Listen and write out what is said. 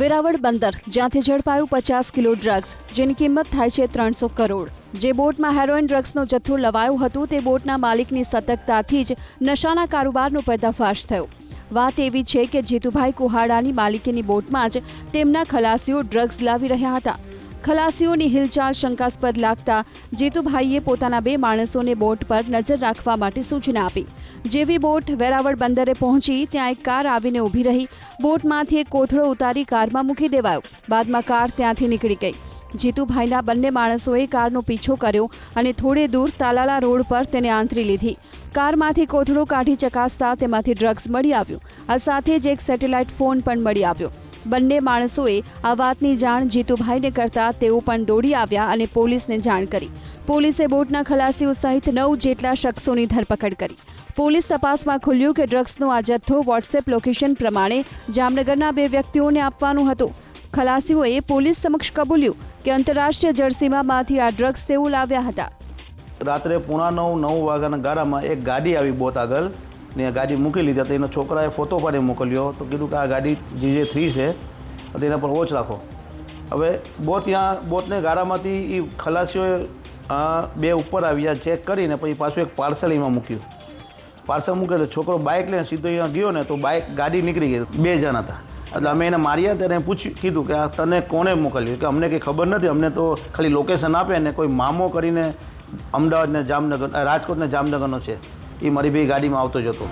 વેરાવળ બંદર જ્યાંથી ઝડપાયું 50 kilo drugs જેની કિંમત થાય છે 300 કરોડ। જે બોટમાં હેરોઇન ડ્રગ્સનો જથ્થો લવાયો હતો તે બોટના માલિકની સતર્કતાથી જ નશાના કારોબારનો પર્દાફાશ થયો। વાત એવી છે કે જીતુભાઈ કુહાડાની માલિકીની બોટમાં જ તેમના ખલાસીઓ ડ્રગ્સ લાવી રહ્યા હતા। ખલાસીઓની હિલચાલ શંકાસ્પદ લાગતા જીતુભાઈએ પોતાના 2 માણસોને બોટ પર નજર રાખવા માટે સૂચના આપી। જેવી બોટ વેરાવળ બંદરે પહોંચી ત્યાં એક કાર આવીને ઊભી રહી। બોટમાંથી એક કોથળો ઉતારી કારમાં મૂકી દેવાયો। બાદમાં કાર ત્યાંથી નીકળી ગઈ। જીતુભાઈના બંને માણસોએ કારનો પીછો કર્યો અને થોડે દૂર તાલાલા રોડ પર તેને આંતરી લીધી। કારમાંથી કોથળો કાઢી ચકાસતા તેમાંથી ડ્રગ્સ મળી આવ્યું। આ સાથે જ એક સેટેલાઇટ ફોન પણ મળી આવ્યો। બંને માણસોએ આ વાતની જાણ જીતુભાઈને કરતા તેઓ પણ દોડી આવ્યા અને પોલીસને જાણ કરી। પોલીસે બોટના ખલાસીઓ સહિત 9 જેટલા શખ્સોની ધરપકડ કરી। પોલીસ તપાસમાં ખુલ્યું કે ડ્રગ્સનો આ જથ્થો વોટ્સએપ લોકેશન પ્રમાણે જામનગરના 2 વ્યક્તિઓને આપવાનો હતો। ખલાસીઓએ પોલીસ સમક્ષ કબૂલ્યું કે આંતરરાષ્ટ્રીય જળસીમામાંથી આ ડ્રગ્સ તેઓ લાવ્યા હતા। રાત્રે 8:45-9 વાગ્યાના ગાળામાં એક ગાડી આવી બોટ આગળ ને ગાડી મૂકી લીધી। તો એના છોકરાએ ફોટો પાડી મોકલ્યો તો કીધું કે આ ગાડી GJ3 છે તો એના પર વોચ રાખો। હવે બોટને ગાળામાંથી એ ખલાસીઓએ 2 ઉપર આવ્યા ચેક કરીને પછી પાછું એક પાર્સલ એમાં મૂક્યું। પાર્સલ મૂકે તો છોકરો બાઇક લઈને સીધો અહીંયા ગયો ને તો ગાડી નીકળી ગઈ। 2 જણ હતા એટલે અમે એને માર્યા ત્યારે કીધું કે આ તને કોણે મોકલ્યું કે અમને કંઈ ખબર નથી, અમને તો ખાલી લોકેશન આપે ને કોઈ મામો કરીને અમદાવાદ ને જામનગર રાજકોટ ને જામનગરનો છે, એ મારી ભાઈ ગાડીમાં આવતો જ હતો।